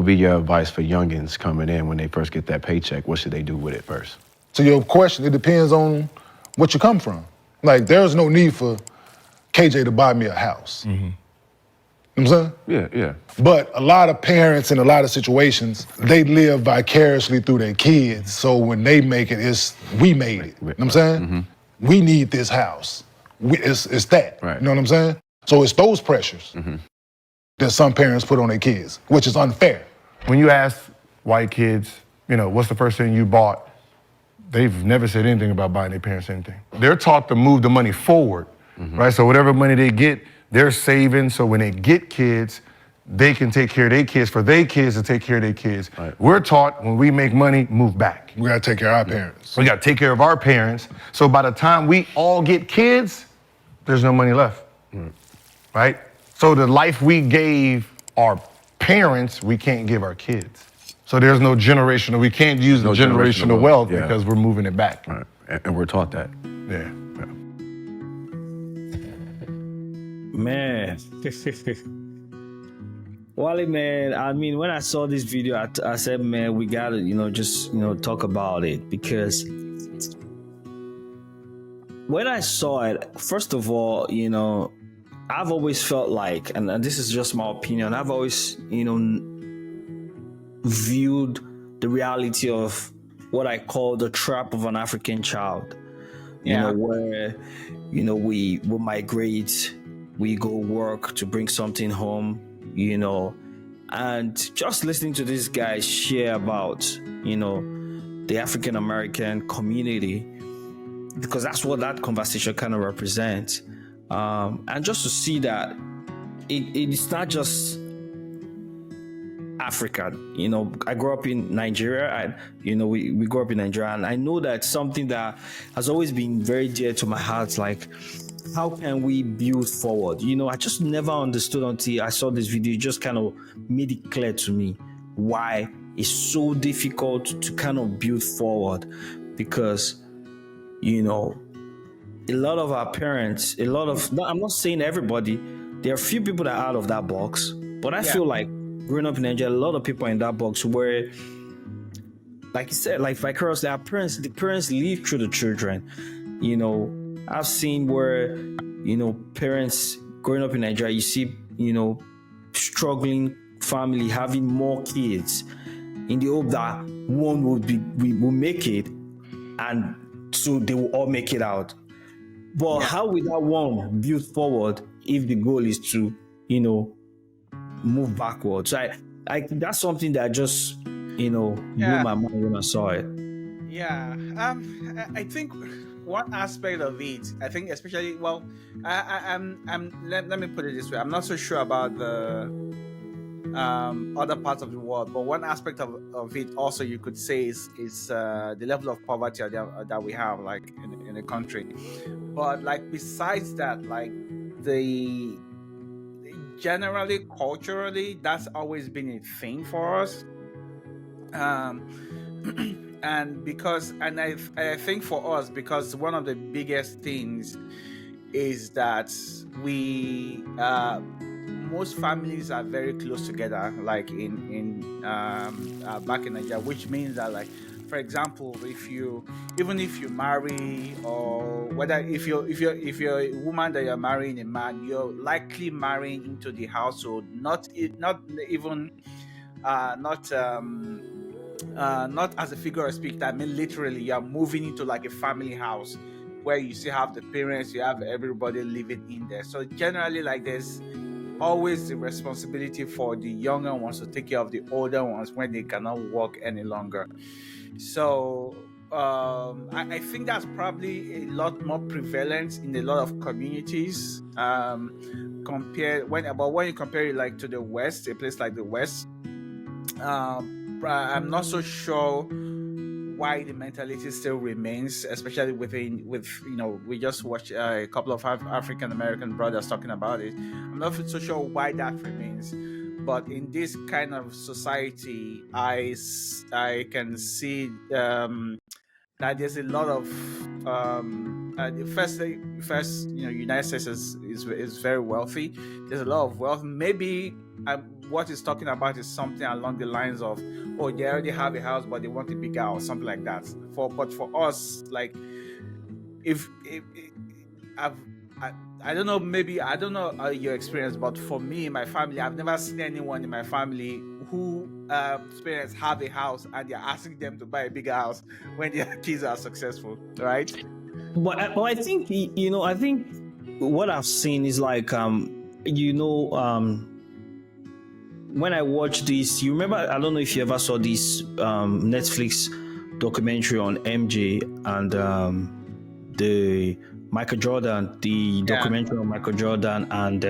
be your advice for youngins coming in when they first get that paycheck? What should they do with it first? So your question, it depends on what you come from. Like, there's no need for KJ to buy me a house. You know what I'm saying? Yeah, yeah. But a lot of parents in a lot of situations, they live vicariously through their kids. So when they make it, it's we made it. You know what I'm saying? We need this house. It's that. Right. You know what I'm saying? So it's those pressures that some parents put on their kids, which is unfair. When you ask white kids, you know, what's the first thing you bought? They've never said anything about buying their parents anything. They're taught to move the money forward, right? So whatever money they get, they're saving. So when they get kids, they can take care of their kids for their kids to take care of their kids. Right. We're taught when we make money, move back. We gotta take care of our parents. We gotta take care of our parents. So by the time we all get kids, there's no money left, right? So the life we gave our parents, we can't give our kids. So there's no generational, we can't use the generational wealth because we're moving it back. Right. And we're taught that. Yeah. Man. Wale, man, I mean, when I saw this video, I said, man, we gotta, just, talk about it, because when I saw it, first of all, I've always felt like, and this is just my opinion, I've always, viewed the reality of what I call the trap of an African child. Where, we migrate, we go work to bring something home, and just listening to this guy share about, the African American community, because that's what that conversation kind of represents. And just to see that it's not just Africa. I grew up in Nigeria, and we grew up in Nigeria, and I know that something that has always been very dear to my heart, like, how can we build forward? I just never understood until I saw this video. It just kind of made it clear to me why it's so difficult to kind of build forward, because a lot of our parents, I'm not saying everybody, there are a few people that are out of that box, but I feel like growing up in Nigeria, a lot of people are in that box where, like you said, like vicariously, the parents live through the children. I've seen where, parents growing up in Nigeria, you see, struggling family having more kids in the hope that one will make it, and so they will all make it out. But how will that one build forward if the goal is to, move backwards? So I that's something that just, blew my mind when I saw it. Yeah, I think one aspect of it, I think especially, let me put it this way. I'm not so sure about the other parts of the world, but one aspect of it also you could say is the level of poverty that we have, like, in the country. But like, besides that, like, generally culturally, that's always been a thing for us. And I think for us, because one of the biggest things is that we most families are very close together, like in back in Nigeria, which means that, like, for example, even if you marry, or whether if you're a woman that you're marrying a man, you're likely marrying into the household, not as a figure of speech. I mean, literally, you're moving into like a family house where you still have the parents, you have everybody living in there. So generally, like, there's always the responsibility for the younger ones to take care of the older ones when they cannot walk any longer. So I think that's probably a lot more prevalent in a lot of communities, when you compare it, like, to the West, a place like the West. I'm not so sure why the mentality still remains, especially we just watched a couple of African American brothers talking about it. I'm not so sure why that remains, but in this kind of society, I can see that there's a lot of first, United States is very wealthy. There's a lot of wealth. Maybe what he's talking about is something along the lines of, oh, they already have a house, but they want a bigger house, something like that. But for us, like, if I've I don't know, maybe I don't know your experience, but for me, my family, I've never seen anyone in my family who parents have a house and they're asking them to buy a bigger house when their kids are successful, right? But I think I think what I've seen is like when I watched this, you remember, I don't know if you ever saw this Netflix documentary on MJ and the Michael Jordan, the documentary on Michael Jordan and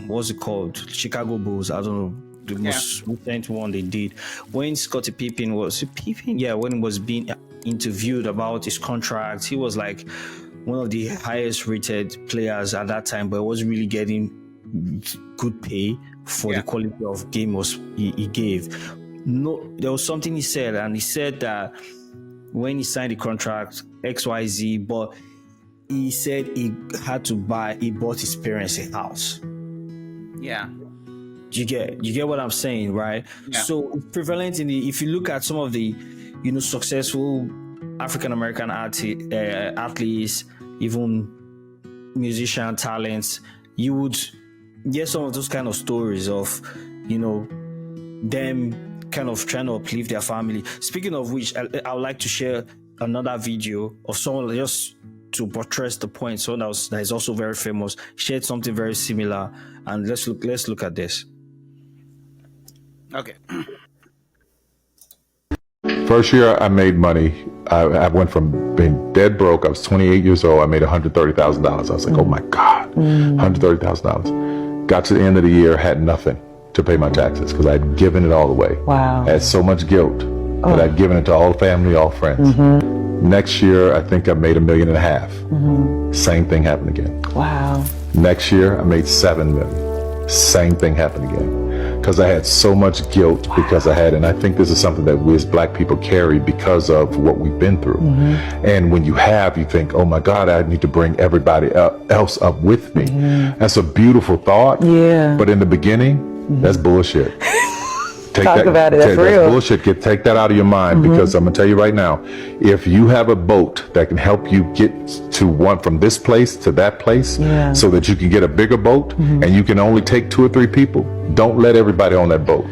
what's it called? Chicago Bulls. I don't know, the most recent one they did. When Scottie Pippen when he was being interviewed about his contract, he was like one of the highest rated players at that time, but wasn't really getting good pay for the quality of game he gave. No, there was something he said, and he said that when he signed the contract, XYZ, but he said he bought his parents a house. Yeah. You get what I'm saying, right? Yeah. So it's prevalent if you look at some of the, successful African American athletes, even musician talents, you would get some of those kind of stories of, them kind of trying to uplift their family. Speaking of which, I would like to share another video of someone, just to buttress the point. Someone else that is also very famous shared something very similar, and let's look at this. Okay. First year I made money, I went from being dead broke. I was 28 years old. I made $130,000. I was like, oh my God, $130,000. Got to the end of the year, had nothing to pay my taxes because I'd given it all away. Wow. I had so much guilt that I'd given it to all family, all friends. Next year, I think I made $1.5 million. Same thing happened again. Wow. Next year, I made $7 million. Same thing happened again. Because I had so much guilt because and I think this is something that we as Black people carry because of what we've been through. And when you think, oh my God, I need to bring everybody else up with me. That's a beautiful thought. Yeah. But in the beginning, that's bullshit. Talk about it. That's real. That's bullshit. Take that out of your mind because I'm gonna tell you right now, if you have a boat that can help you get from this place to that place, so that you can get a bigger boat, and you can only take 2 or 3 people, don't let everybody on that boat.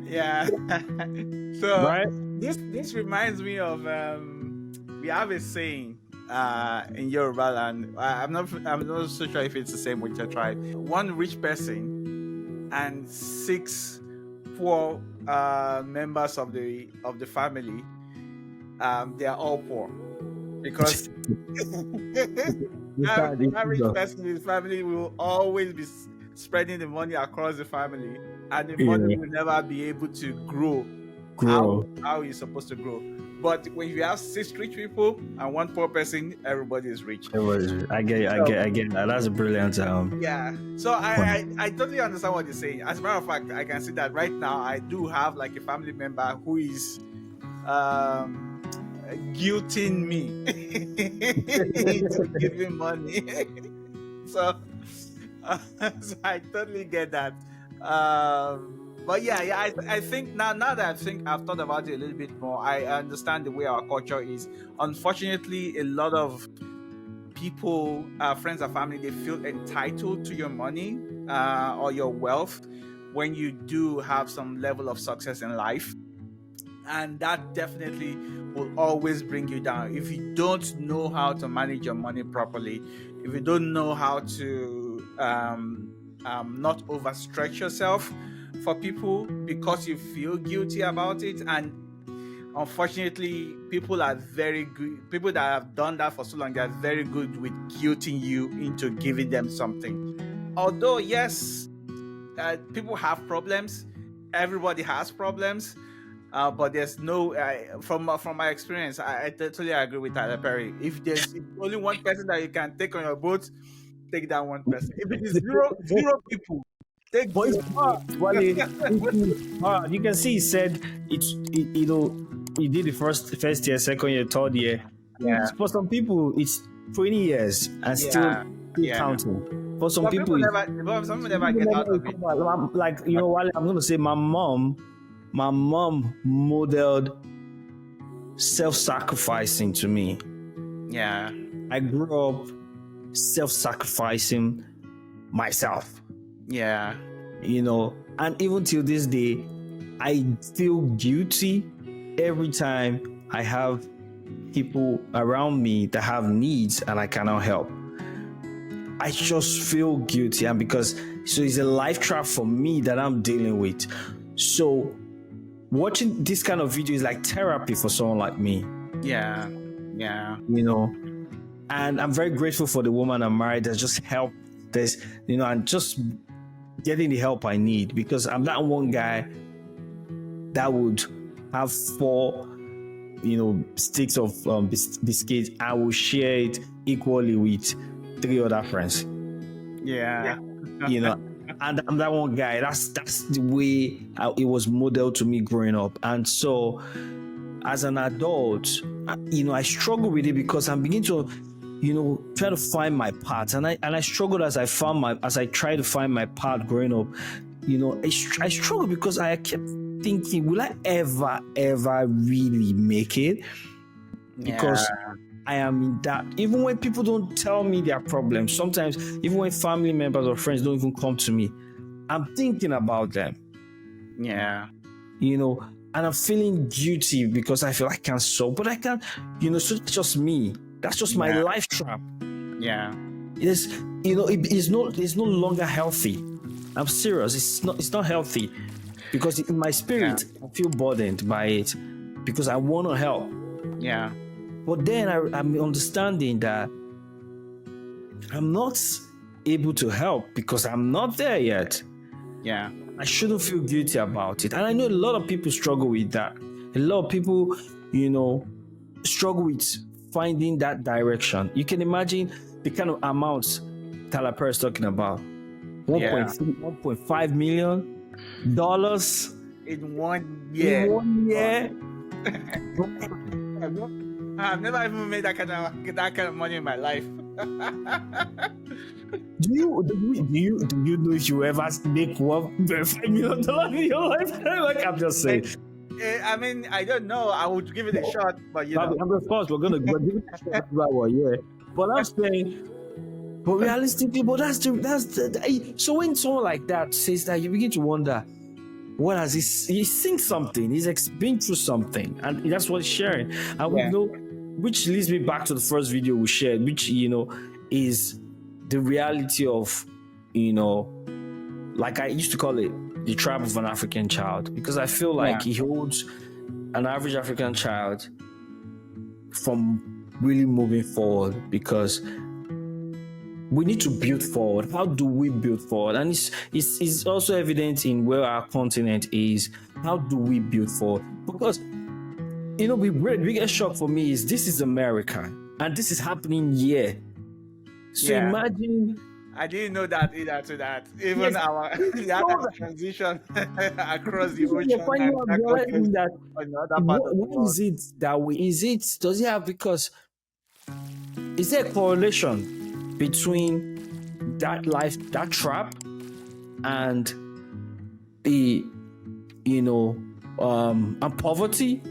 Yeah. So Right? this reminds me of we have a saying in Yoruba land. I'm not so sure if it's the same with your tribe. One rich person and 6 poor members of the family, they are all poor because that rich person in his family will always be spreading the money across the family, and the money will never be able to grow how it's supposed to grow. But when you have 6 rich people and 1 poor person, everybody is rich. I get that. That's a brilliant Yeah. So I totally understand what you're saying. As a matter of fact, I can see that right now I do have like a family member who is guilting me into giving money. so I totally get that. But I think now that I've thought about it a little bit more, I understand the way our culture is. Unfortunately, a lot of people, friends and family, they feel entitled to your money or your wealth when you do have some level of success in life. And that definitely will always bring you down. If you don't know how to manage your money properly, if you don't know how to not overstretch yourself for people because you feel guilty about it. And unfortunately, people are very good. People that have done that for so long, they are very good with guilting you into giving them something. Although, yes, people have problems. Everybody has problems. But there's no, from my experience, I totally agree with Tyler Perry. If there's only one person that you can take on your boat, take that one person. If it is zero people, take But zero. you can see he said he did the first year, second year, third year. Yeah. For some people, it's 20 years and still counting. for some people, some people never get out of it. like, you know, Wale, I'm gonna say my mom modeled self-sacrificing to me. Yeah. I grew up self-sacrificing myself. Yeah. You know, and even till this day, I feel guilty every time I have people around me that have needs and I cannot help. I just feel guilty, and so it's a life trap for me that I'm dealing with. So watching this kind of video is like therapy for someone like me. Yeah. Yeah. You know, and I'm very grateful for the woman I'm married that just helped this, you know, and just getting the help I need, because I'm that one guy that would have 4, you know, sticks of biscuits. I will share it equally with 3 other friends. Yeah. You know, and I'm that one guy. That's the way it was modeled to me growing up. And so, as an adult, you know, I struggle with it because I'm beginning to, you know, try to find my path. And I struggled as I tried to find my path growing up. You know, I struggled because I kept thinking, will I ever really make it? Because I am in that. Even when people don't tell me their problems, sometimes even when family members or friends don't even come to me, I'm thinking about them. Yeah. You know, and I'm feeling guilty because I feel I can't solve, but I can't, you know, so it's just me. That's just my life trap. Yeah. It's, you know, it's no longer healthy. I'm serious. It's not healthy, because in my spirit, I feel burdened by it because I want to help. Yeah. But then I'm understanding that I'm not able to help because I'm not there yet. Yeah. I shouldn't feel guilty about it. And I know a lot of people struggle with that. A lot of people, you know, struggle with finding that direction. You can imagine the kind of amounts Talaper is talking about. $1.5 million in 1 year. In 1 year. I've never even made that kind of money in my life. Do you know if you ever make $1.5 million in your life? Like, I'm just saying. I mean, I don't know. I would give it a shot, but you know. Of course, we're give it a shot about 1 year. But I'm saying, but realistically, but that's the so when someone like that says that, you begin to wonder, what has he's seen something, he's been through something, and that's what he's sharing. And we know, which leads me back to the first video we shared, which, you know, is the reality of, you know, like I used to call it, the trap of an African child, because I feel like he holds an average African child from really moving forward, because we need to build forward. How do we build forward? And it's also evident in where our continent is. How do we build forward? Because, you know, the biggest shock for me is this is America, and this is happening here. So imagine. I didn't know that either. To that, even our transition across the ocean. Why is it that we? Does it have, because is there a correlation between that trap, and the, you know, and poverty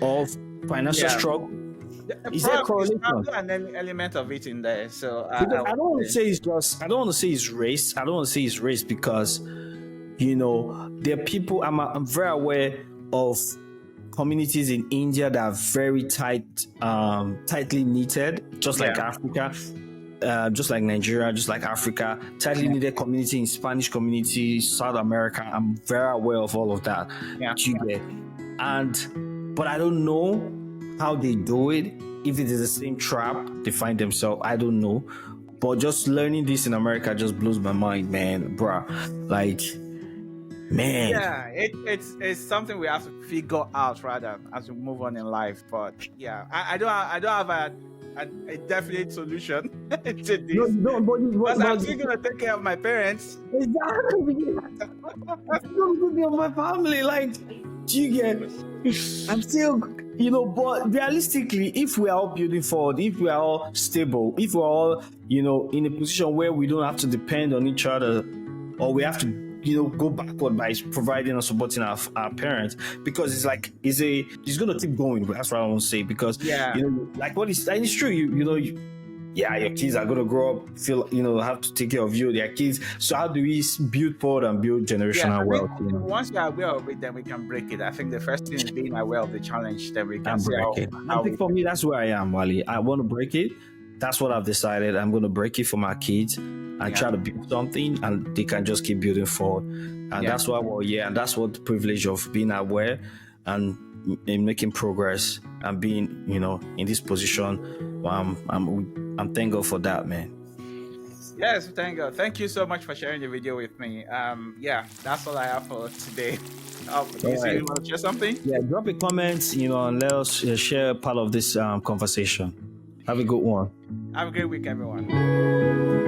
of financial struggle? Is there a correlation? There's an element of it in there. So I don't want to say it's race. I don't want to say it's race because, you know, there are people. I'm very aware of communities in India that are very tightly knitted, just like Africa, just like Nigeria, just like Africa, tightly knitted community in Spanish community, South America. I'm very aware of all of that. But I don't know how they do it. If it is the same trap they find themselves, I don't know. But just learning this in America just blows my mind, man, bruh. Like, man. Yeah, it's something we have to figure out rather as we move on in life. But yeah, I don't have a definite solution to this. No, but I'm still gonna take care of my parents. Exactly. I'm still gonna take care of my family. Like, do you get? I'm still But realistically, if we are all building forward, if we are all stable, if we're all, in a position where we don't have to depend on each other, or we have to, go backward by providing or supporting our parents, because it's like, it's going to keep going. That's what I want to say, because, like what is, and it's true, your kids are going to grow up, feel, have to take care of you, their kids. So how do we build forward and build generational wealth? Once you are aware of it, then we can break it. I think the first thing is being aware of the challenge, then we can break it. I think for me, that's where I am, Wale. I want to break it. That's what I've decided. I'm going to break it for my kids and try to build something, and they can just keep building forward. And that's why, and that's what the privilege of being aware and in making progress and being, in this position. I'm thankful for that, man. Yes, thank God. Thank you so much for sharing the video with me. That's all I have for today. You want to share something? Yeah, drop a comment, and let us share part of this conversation. Have a good one. Have a great week, everyone.